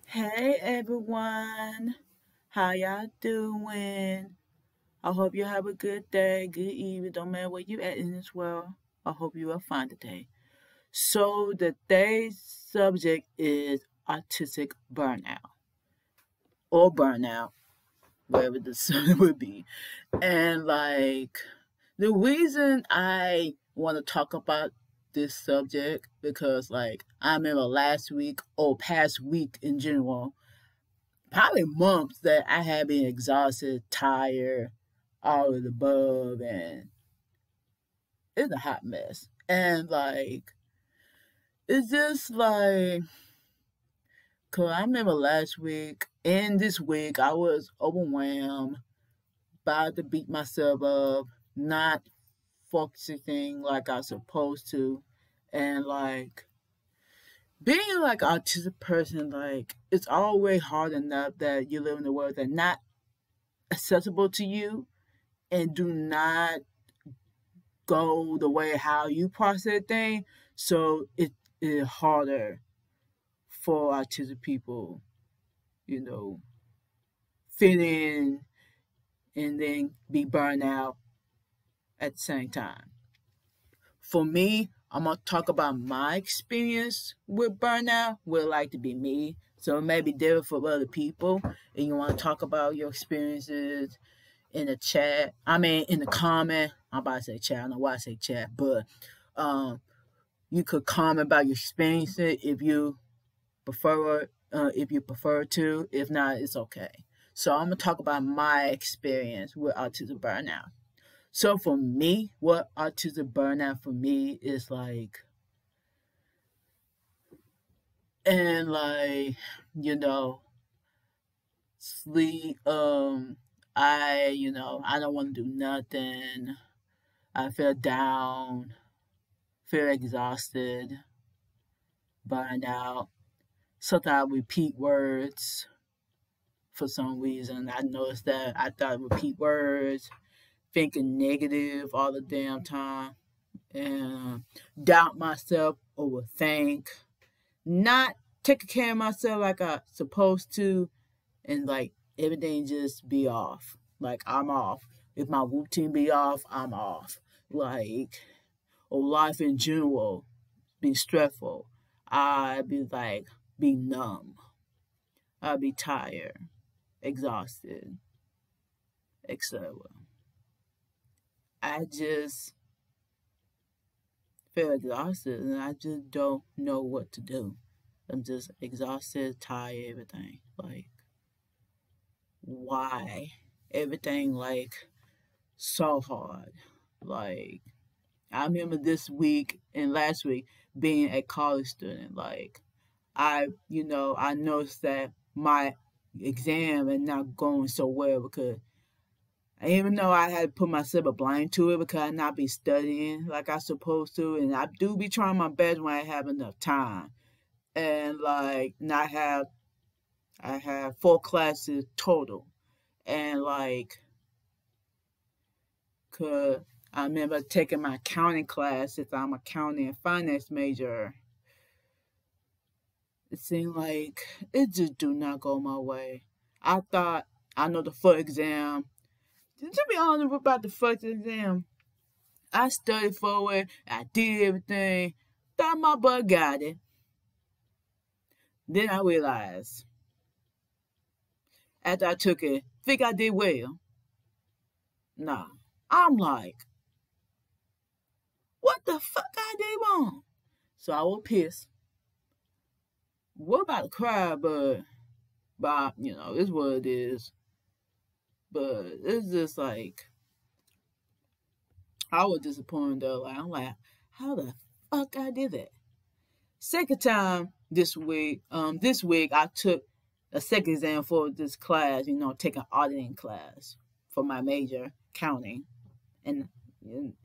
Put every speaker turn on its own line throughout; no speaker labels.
Hey everyone, how y'all doing? I hope you have a good day, good evening, don't matter where you at in this world. I hope you will find a day. So today's subject is autistic burnout or burnout, wherever the sun would be. And the reason I want to talk about this subject because I remember last week or past week in general probably months that I had been exhausted, tired, all of the above, and it's a hot mess. And it's just cause I remember last week and this week I was overwhelmed, about to beat myself up, not focusing like I was supposed to, and being like an autistic person, it's always hard enough that you live in a world that's not accessible to you and do not go the way how you process things. So it is harder for autistic people, you know, fit in and then be burned out at the same time. For me, I'm gonna talk about my experience with burnout, what it like to be me. So it may be different for other people, and you want to talk about your experiences in the chat. I mean, in the comment. I'm about to say chat. I don't know why I say chat, but um, you could comment about your experiences if you prefer to. If not, it's okay. So I'm gonna talk about my experience with autism burnout. So for me, what autism burnout for me is like, and you know, sleep. I don't want to do nothing. I feel down, feel exhausted, burned out. Sometimes I repeat words for some reason. I noticed that I thought I repeat words, thinking negative all the damn time, and doubt myself, overthink, not taking care of myself like I supposed to, and everything just be off. Like I'm off. If my routine be off, I'm off. Or life in general be stressful. I be numb. I be tired, exhausted, etc. I just feel exhausted and I just don't know what to do. I'm just exhausted, tired, everything. Why? Everything so hard. Like I remember this week and last week being a college student. I noticed that my exam is not going so well because even though I had to put myself a blind to it because I not be studying like I supposed to, and I do be trying my best when I have enough time, and not have I have 4 classes total, and cause I remember taking my accounting class since I'm accounting and finance major. It seemed like it just do not go my way. I thought I know the first exam. To be honest about the first exam, I studied for it. I did everything. Thought my butt got it. Then I realized after I took it, think I did well. Nah. I'm like, what the fuck I did wrong? So I was pissed. What about to cry, but it's what it is. But it's just I was disappointed though. I'm like, how the fuck I did that? Second time this week I took a second exam for this class, taking auditing class for my major, counting. And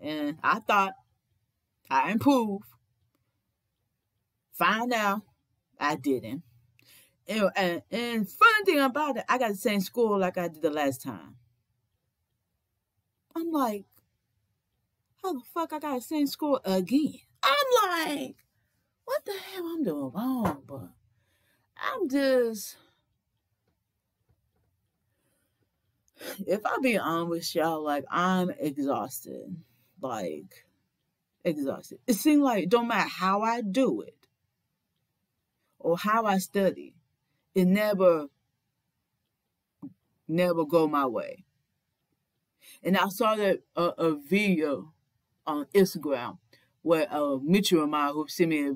and I thought I improved. Find out I didn't. And funny thing about it, I got the same score like I did the last time. I'm like, how the fuck I got the same score again? I'm like, what the hell I'm doing wrong, but I'm just, if I be honest with y'all, like, I'm exhausted. Like, exhausted. It seems like don't matter how I do it or how I study, it never go my way. And I saw that a video on Instagram where a mutual of mine who sent me a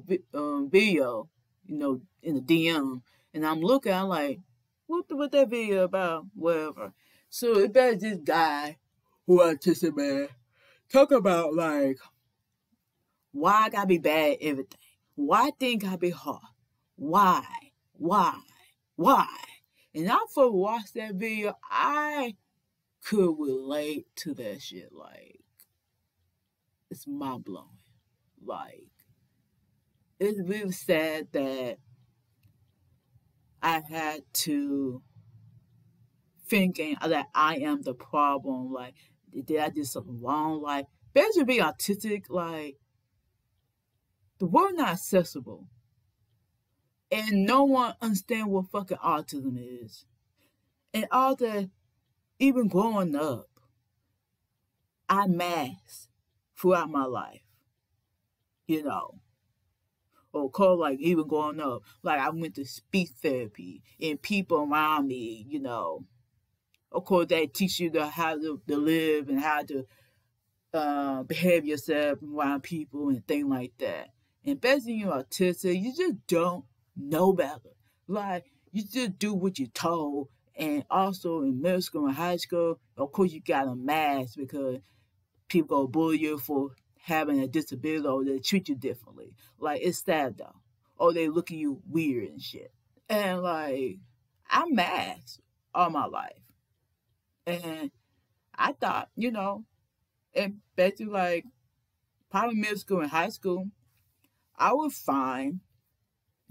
video, in the DM, and I'm looking, I'm like, what that video about? Whatever. So it better this guy who autistic man talk about like why I gotta be bad at everything. Why things gotta be hard? Why? Why? Why? And I first watched that video, I could relate to that shit. Like, it's mind blowing. Like, it's really sad that I had to thinking that I am the problem. Like, did I do something wrong? Like, basically being autistic, like, the world not accessible. And no one understand what fucking autism is. And all that, even growing up, I masked throughout my life, or call like even growing up, like I went to speech therapy and people around me, of course they teach you how to live and how to behave yourself around people and things like that. And basically you're autistic, you just don't know better. Like, you just do what you're told. And also in middle school and high school, of course you got a mask because people go bully you for having a disability or they treat you differently. Like, it's sad though. Or they look at you weird and shit. And like, I'm masked all my life. And I thought, and basically like probably middle school and high school, I was fine.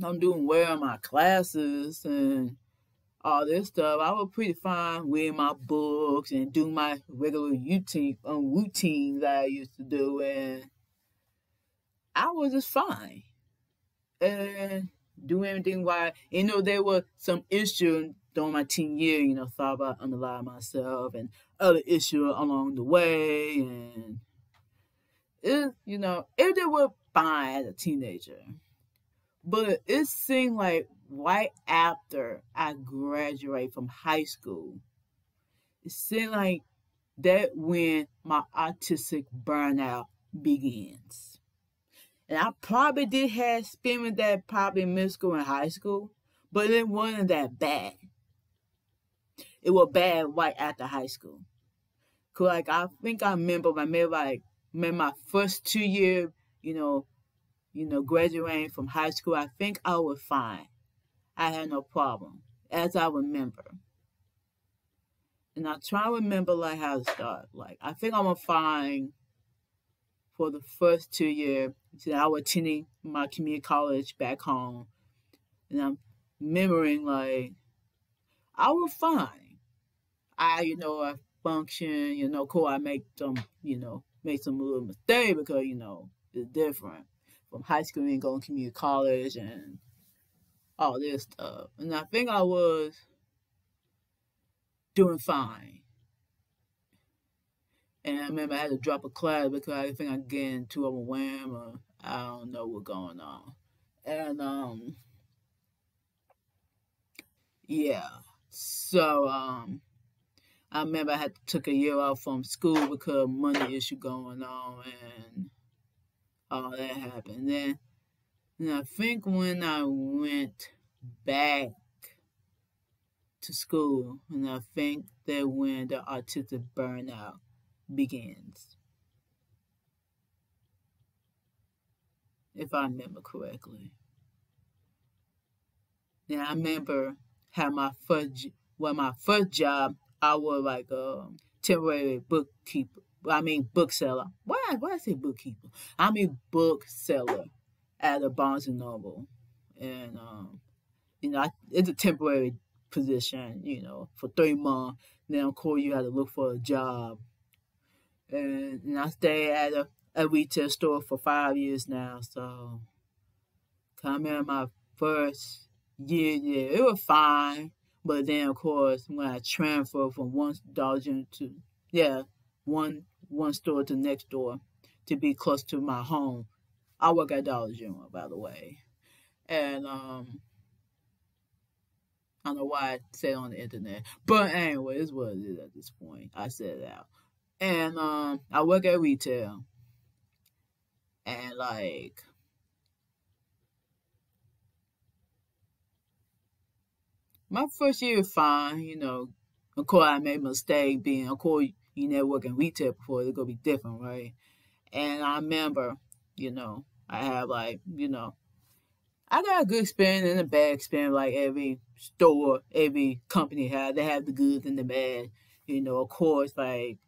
I'm doing well in my classes and all this stuff. I was pretty fine reading my books and doing my regular routine that I used to do, and I was just fine and doing everything right. There were some issues during my teen year. Thought about underlying myself and other issues along the way, and everything was fine as a teenager. But it seemed like right after I graduated from high school, it seemed like that when my autistic burnout begins. And I probably did have experience that probably in middle school and high school, but it wasn't that bad. It was bad right after high school. Cause like I think I remember my first 2 years, graduating from high school, I think I was fine. I had no problem, as I remember. And I try to remember like how to start. Like, I think I'm fine for the first 2 years. So I was attending my community college back home. And I'm remembering like I was fine. I function, of course I make some little mistake because, it's different from high school and going to community college and all this stuff. And I think I was doing fine. And I remember I had to drop a class because I think I'm getting too overwhelmed or I don't know what's going on. And yeah. So I remember I had took a year off from school because of money issue going on and all that happened. And I think when I went back to school, and I think that when the autistic burnout begins, if I remember correctly. And I remember how my first job, I was like a temporary bookkeeper. Bookseller. Why I say bookkeeper? I mean bookseller at a Barnes and Noble, and it's a temporary position, for 3 months. Then of course you had to look for a job, and I stayed at a retail store for 5 years now. So I remember my first Yeah, it was fine. But then, of course, when I transferred from one Dollar General to, yeah, one store to the next door to be close to my home. I work at Dollar General, by the way. And I don't know why I said it on the internet. But anyway, it's what it is at this point. I said it out. And I work at retail. And like my first year was fine, you know. Of course I made a mistake being of course you never work in retail before, it's gonna be different, right? And I remember, I have like, I got a good experience and a bad experience like every store, every company had. They have the good and the bad. Of course, like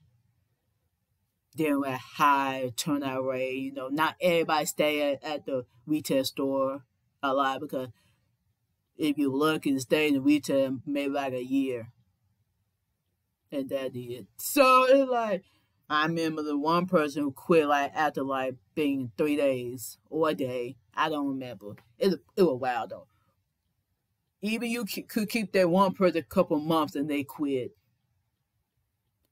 they're at high turnout rate. Not everybody stay at the retail store a lot because if you're lucky to stay in the retail maybe like a year. And that did. So it's like I remember the one person who quit like after like being 3 days or a day. I don't remember. It was wild though. Even you could keep that one person a couple months and they quit.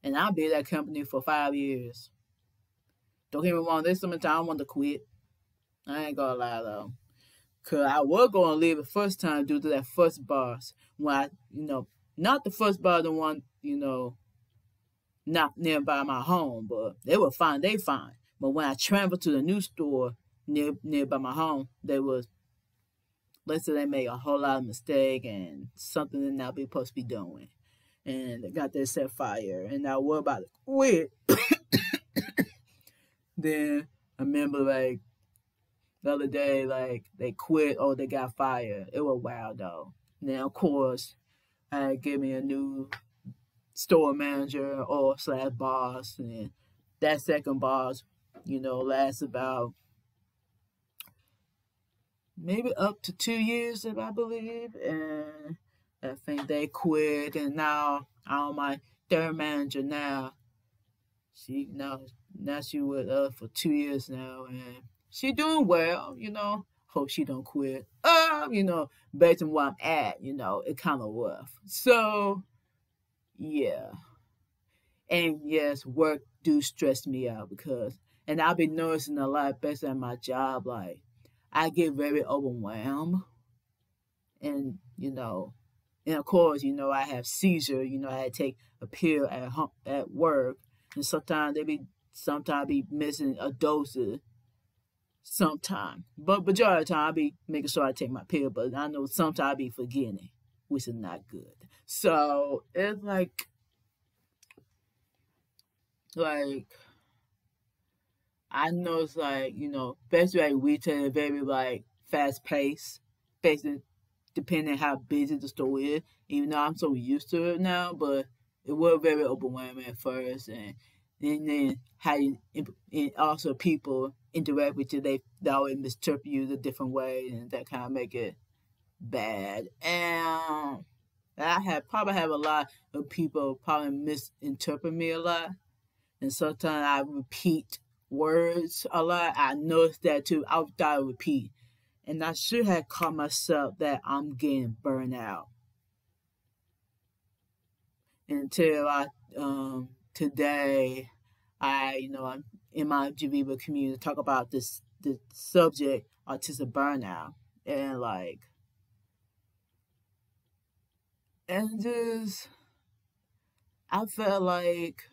And I'll be at that company for 5 years. Don't get me wrong, there's some time I want to quit. I ain't gonna lie though. Cause I was gonna leave the first time due to that first boss. When I, not the first boss, the one, not nearby my home, but they were fine. They fine. But when I traveled to the new store nearby my home, let's say they made a whole lot of mistake and something they're not supposed to be doing, and they got their set fire, and I was about to quit. Then I remember like the other day, like they quit or they got fired. It was wild though. Then of course, I give me a new store manager or slash boss, and that second boss, lasts about maybe up to 2 years, if I believe, and I think they quit, and now I'm my third manager now. Now she with us for 2 years now, and she doing well, Hope she don't quit. Based on where I'm at, it kind of rough. So yeah. And yes, work do stress me out and I've been noticing a lot, especially at my job, like I get very overwhelmed, and of course, I have seizure. I had to take a pill at work, and sometimes be missing a dosage. Sometimes, but majority of the time I be making sure I take my pill. But I know sometimes I be forgetting it, which is not good. So it's like I know it's like, especially like retail is very like fast paced, basically depending how busy the store is. Even though I'm so used to it now, but it was very overwhelming at first, and then how you and also people interact with you, they always misinterpret you a different way, and that kind of make it bad. And probably have a lot of people probably misinterpret me a lot, and sometimes I repeat words a lot. I noticed that too. I thought I repeat, and I should have caught myself that I'm getting burned out until today I'm in my Geneva community talk about the subject autistic burnout, and just I felt like,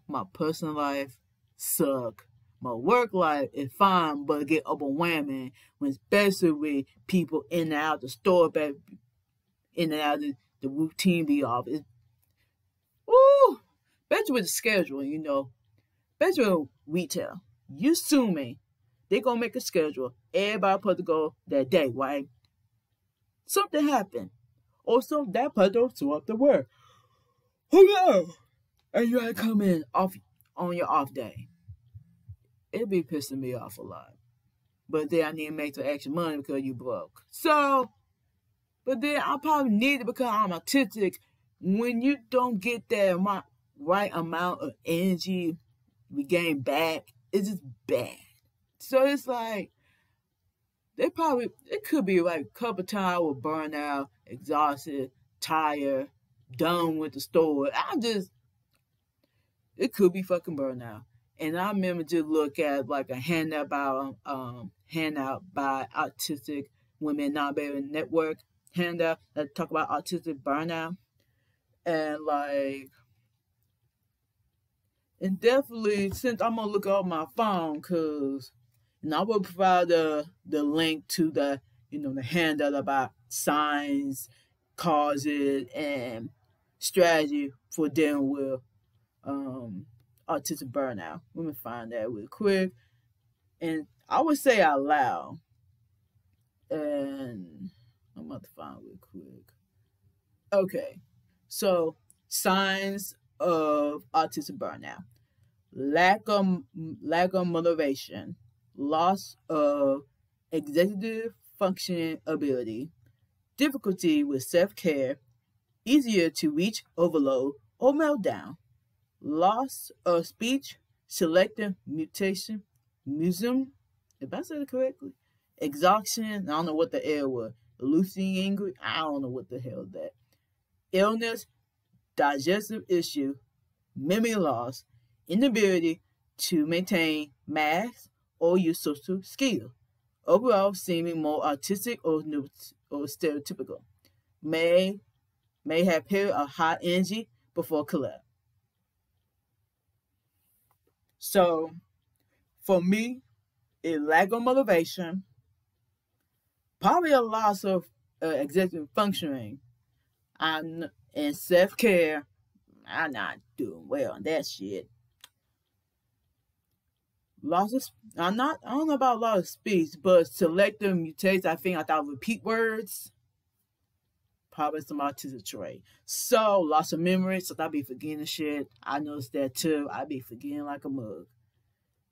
my personal life suck. My work life is fine, but it get overwhelming when especially with people in and out the store, back in and out the routine be off. Ooh, especially with the schedule, especially with retail. You sue me, they gonna make a schedule. Everybody supposed to go that day, right? Something happened. Or so that person don't show up to work. Who knows? And you gotta come in off on your off day. It be pissing me off a lot. But then I need to make the extra money because you broke. So, but then I probably need it because I'm autistic. When you don't get that right amount of energy regained back, it's just bad. So it's like it could be like a couple times with burnout, exhausted, tired, done with the story. It could be fucking burnout. And I remember just look at like a handout by Autistic Women Nonbinary Network handout that talk about autistic burnout. And like, and definitely since I'm gonna look on my phone, cause and I will provide the link to the handout about signs, causes, and strategy for dealing with autistic burnout. Let me find that real quick. And I would say out loud. And I'm about to find real quick. Okay. So signs of autistic burnout. Lack of motivation, loss of executive functioning ability, difficulty with self-care, easier to reach overload or meltdown, loss of speech, selective mutation, mutism, if I said it correctly, exhaustion, I don't know what the L was, losing angry, I don't know what the hell is that, illness, digestive issue, memory loss, inability to maintain mass or use social skills, overall seeming more autistic or stereotypical, may have period of high energy before collapse. So for me, a lack of motivation, probably a loss of executive functioning, and self care. I'm not doing well on that shit. Loss of, I don't know about loss of speech, but selective mutations. I think I thought repeat words. Probably some autistic trait. So loss of memory, so I be forgetting shit. I noticed that too. I be forgetting like a mug.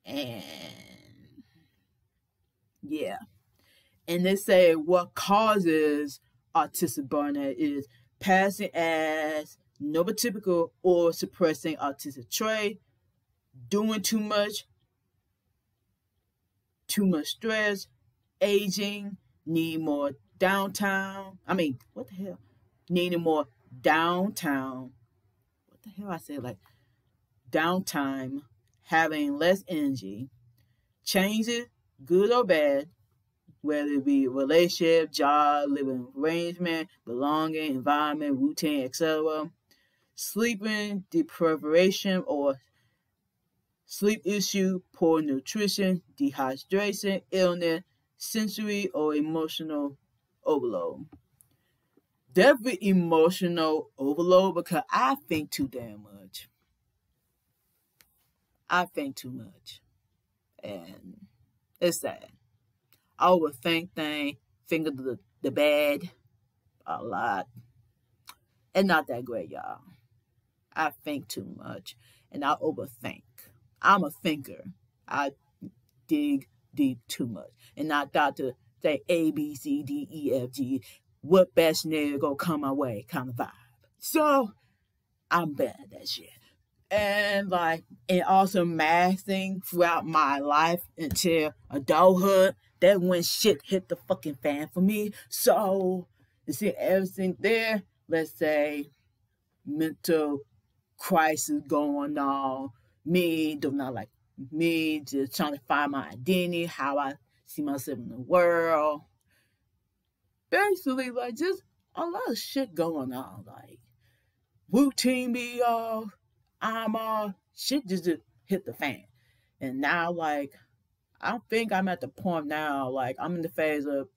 And yeah. And they say what causes autistic burnout is passing as neurotypical or suppressing autistic trait, doing too much stress, aging, need more downtime. I mean, what the hell? Needing more downtime. What the hell I said? Like downtime, having less energy, changes, good or bad, whether it be relationship, job, living arrangement, belonging, environment, routine, etc. Sleeping deprivation or sleep issue, poor nutrition, dehydration, illness, sensory or emotional overload. Definitely emotional overload because I think too damn much. I think too much. And it's sad. I overthink things, think of the bad a lot. And not that great, y'all. I think too much and I overthink. I'm a thinker. I dig deep too much. And not got to say A, B, C, D, E, F, G, what best scenario gonna come my way kind of vibe. So I'm bad at that shit. And also masking throughout my life until adulthood. That when shit hit the fucking fan for me. So you see everything there, let's say mental crisis going on, me do not like me just trying to find my identity, how I see myself in the world. Basically, like just a lot of shit going on. Like routine be off, I'm off, shit just hit the fan. And now like I think I'm at the point now, like I'm in the phase of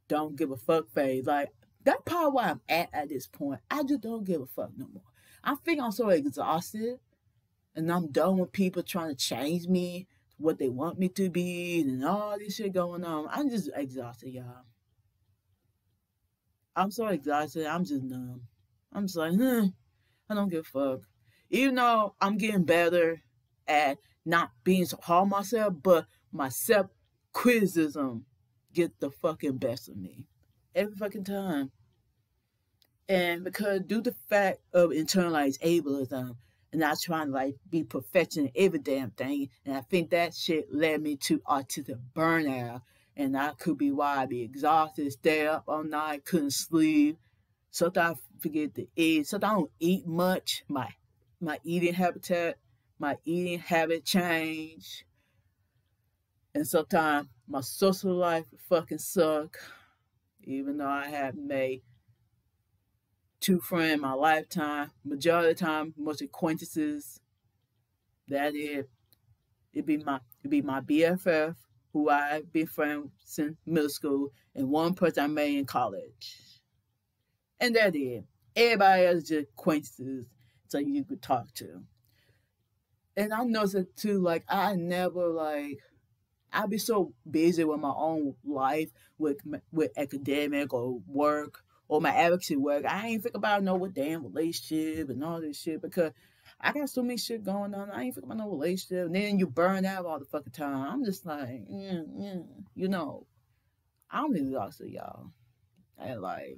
don't give a fuck phase. Like that's probably where I'm at this point. I just don't give a fuck no more. I think I'm so exhausted and I'm done with people trying to change me to what they want me to be and all this shit going on. I'm just exhausted, y'all. I'm so exhausted. I'm just numb. I'm just like, I don't give a fuck. Even though I'm getting better at not being so hard on myself, but my self criticism get the fucking best of me every fucking time. And because due to the fact of internalized ableism, and I was trying to like be perfection in every damn thing. And I think that shit led me to autistic burnout. And that could be why I be exhausted, stay up all night, couldn't sleep. Sometimes I forget to eat. Sometimes I don't eat much. My eating habit change. And sometimes my social life fucking suck. Even though I have made 2 friends in my lifetime, majority of the time, most acquaintances. That it be my BFF, who I've been friends since middle school, and one person I met in college. And that is. Everybody else is just acquaintances so you could talk to. And I noticed it too, like I never like I'd be so busy with my own life, with academic or work or my advocacy work. I ain't think about no damn relationship and all this shit because I got so many shit going on. I ain't think about no relationship. And then you burn out all the fucking time. I'm just like, you know, I'm exhausted, y'all. And like,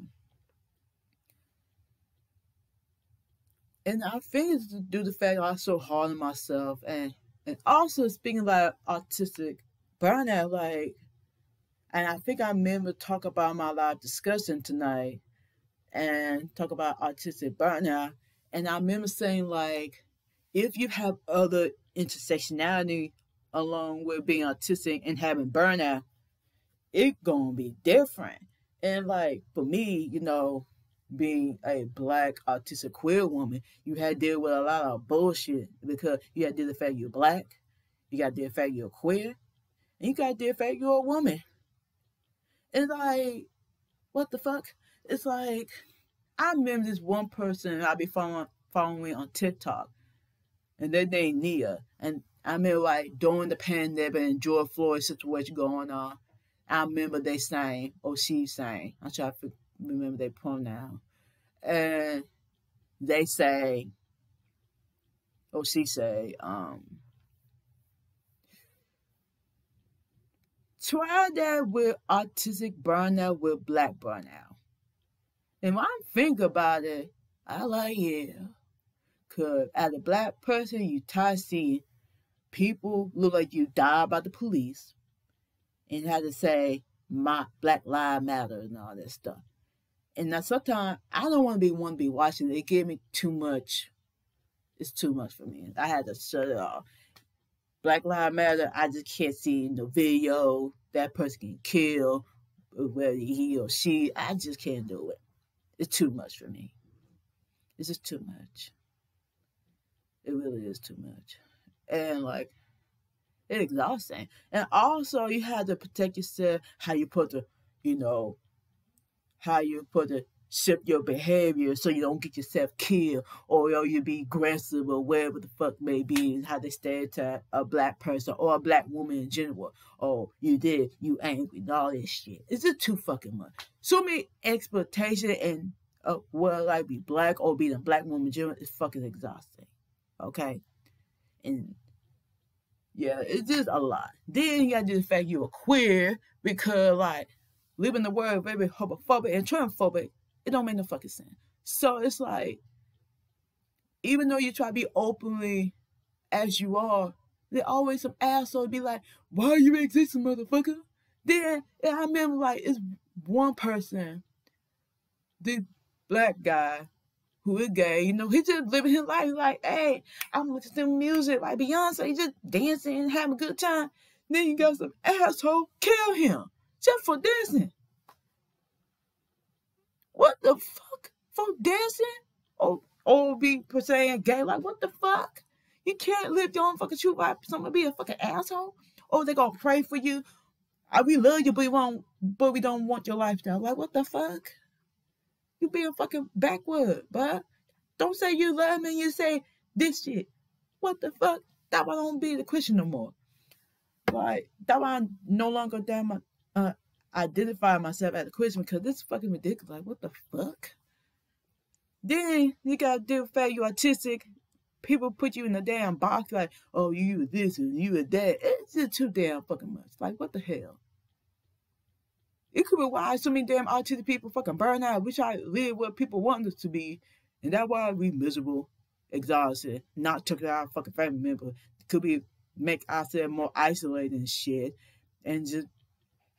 and I think it's due to the fact that I'm so hard on myself, and also speaking about autistic burnout, like, and I think I remember talk about my live discussion tonight and talk about autistic burnout, and I remember saying like, if you have other intersectionality along with being autistic and having burnout, it gonna be different. And like for me, you know, being a black autistic queer woman, you had to deal with a lot of bullshit because you had to deal with the fact you're black, you got to deal with the fact you're queer, and you got to deal with the fact you're a woman. And like, what the fuck? It's like, I remember this one person I be following on TikTok, and their name Nia, and I remember like during the pandemic and George Floyd situation going on, I remember they saying, or she saying, I'm trying to remember their pronoun, and they say, or she say, try that with autistic burnout with black burnout. And when I think about it, I like, yeah, because as a black person, you tired of seeing people look like you die by the police and had to say, my Black Lives Matter and all that stuff. And now sometimes I don't want to be watching it. It gave me too much. It's too much for me. I had to shut it off. Black Lives Matter, I just can't see the video. That person can kill, whether he or she. I just can't do it. It's too much for me. It's just too much. It really is too much. And like, it's exhausting. And also, you have to protect yourself, how you put the, you know, how you put the shift your behavior so you don't get yourself killed, or you be aggressive or whatever the fuck may be, how they stereotype a black person or a black woman in general. Oh, you angry and all this shit. It's just too fucking much. So many exploitation and whether I be black or be a black woman in general is fucking exhausting. Okay? And yeah, it's just a lot. Then you gotta do the fact you're queer because like living the world very homophobic and transphobic, it don't make no fucking sense. So it's like, even though you try to be openly as you are, there always some asshole be like, why are you existing, motherfucker? Then I remember like it's one person, the black guy who is gay, you know, he just living his life like, hey, I'm listening to music like Beyonce, he just dancing and having a good time. Then you got some asshole kill him just for dancing. What the fuck? For dancing? Or be saying gay? Like, what the fuck? You can't live your own fucking truth by someone be a fucking asshole? Or they gonna pray for you? We love you, but we don't want your lifestyle. Like, what the fuck? You being fucking backward, but don't say you love me and you say this shit. What the fuck? That why I don't be the Christian no more. Like, that why I no longer identify myself as a Christian, because this is fucking ridiculous. Like, what the fuck? Then you gotta deal with the fact you're autistic. People put you in a damn box like, oh, you this and you that. It's just too damn fucking much. Like, what the hell? It could be why so many damn autistic people fucking burn out. We try to live what people want us to be, and that's why we miserable. exhausted, not talking to our fucking family member. Could be make ourselves more isolated and shit, and just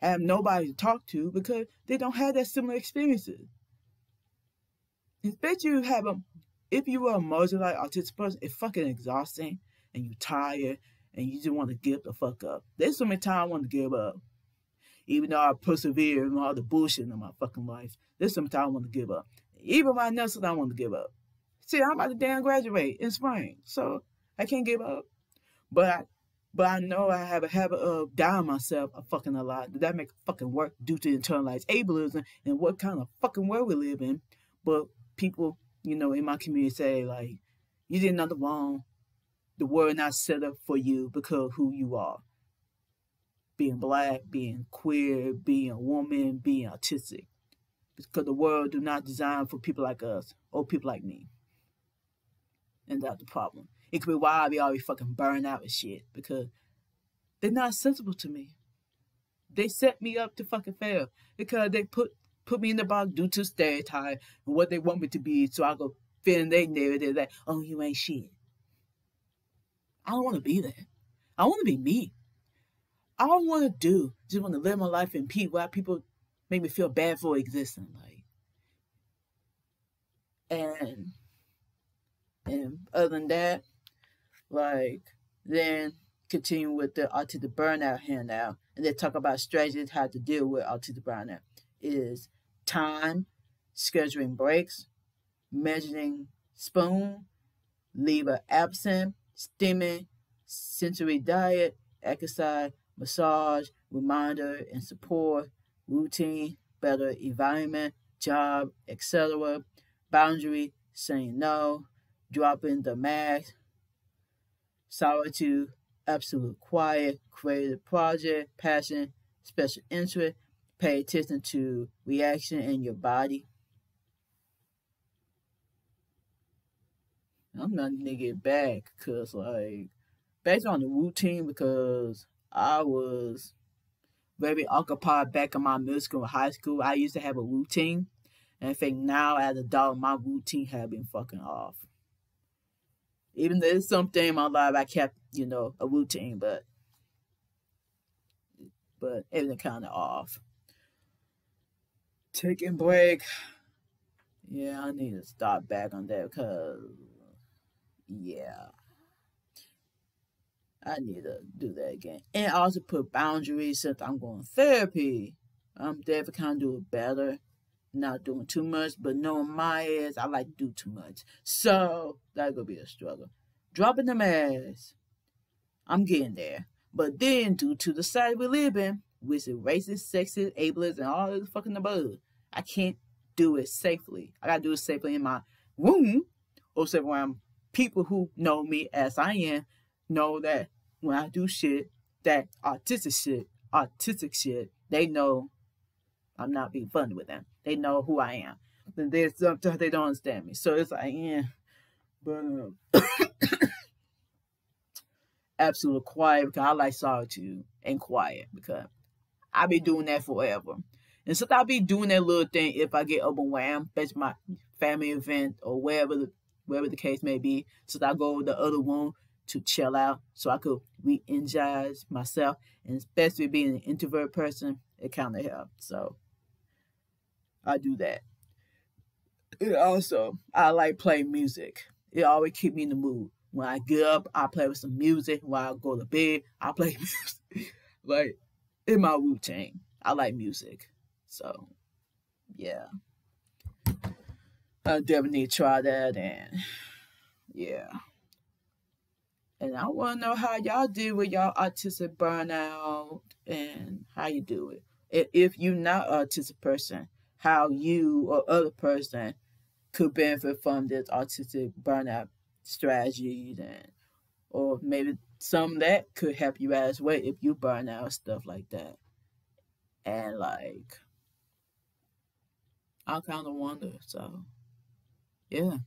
have nobody to talk to because they don't have that similar experiences. Especially if you were a emotionally autistic person, it's fucking exhausting and you're tired and you just want to give the fuck up. There's so many times I want to give up. Even though I persevere in all the bullshit in my fucking life, there's some time I want to give up. Even my nurses, I want to give up. See, I'm about to damn graduate in spring, so I can't give up. But I know I have a habit of doubting myself a fucking a lot. That make fucking work due to internalized ableism and what kind of fucking world we live in. But people, in my community say, like, you did nothing wrong. The world not set up for you because of who you are. Being black, being queer, being a woman, being autistic. Because the world do not design for people like us or people like me. And that's the problem. It could be why I be always fucking burned out and shit. Because they're not sensible to me. They set me up to fucking fail. Because they put me in the box due to stereotype and what they want me to be. So I go fit in their narrative that, oh, you ain't shit. I don't want to be that. I want to be me. I don't want to just want to live my life in peace without people make me feel bad for existing. And other than that, then continue with the autistic burnout handout, and they talk about strategies how to deal with autistic burnout. Is time, scheduling breaks, measuring spoon, leave absent, stimming, sensory diet, exercise, massage, reminder and support, routine, better environment, job, etc., boundary, saying no, dropping the mask, solitude, absolute quiet, creative project, passion, special interest, pay attention to reaction in your body. I'm not gonna get back because based on the routine, because I was very occupied back in my middle school and high school. I used to have a routine. And I think now as an adult, my routine has been fucking off. Even though there's something in my life I kept, a routine, but everything kind of off. Taking break. Yeah, I need to start back on that because, yeah. I need to do that again. And also put boundaries since I'm going to therapy. I'm definitely kind of do it better. Not doing too much, but knowing my ass, I like to do too much. So, that's going to be a struggle. Dropping the mask. I'm getting there. But then, due to the society we live in, which is racist, sexist, ableist, and all this fucking above, I can't do it safely. I got to do it safely in my room, or safely around people who know me as I am, know that when I do shit, that autistic shit, they know I'm not being funny with them. They know who I am. Then there's sometimes they don't understand me. So it's like, yeah. But absolute quiet because I like solitude and quiet because I be doing that forever. And since I be doing that little thing, if I get overwhelmed, that's my family event or wherever the case may be, since I go to the other room to chill out so I could re-energize myself, and especially being an introvert person, it kind of helps. So I do that. And also, I like playing music. It always keep me in the mood. When I get up, I play with some music. When I go to bed, I play music. In my routine, I like music. So, yeah. I definitely need to try that, and yeah. And I want to know how y'all deal with y'all autistic burnout and how you do it. If you're not an autistic person, how you or other person could benefit from this autistic burnout strategies, or maybe some that could help you as well if you burn out, stuff like that. And I kind of wonder. So yeah.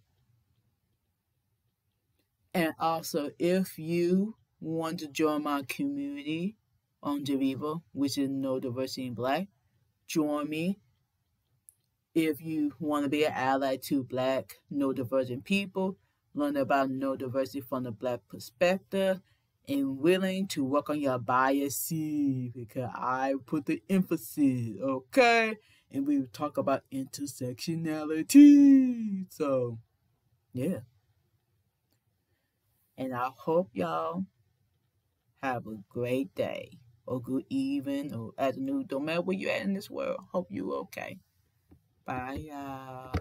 And also, if you want to join my community on Geneva, which is Neurodiversity in Black, join me. If you want to be an ally to Black neurodivergent people, learn about neurodiversity from the Black perspective, and willing to work on your biases because I put the emphasis, okay? And we talk about intersectionality. So, yeah. And I hope y'all have a great day or good evening or afternoon. Don't matter where you're at in this world. Hope you okay. Bye, y'all.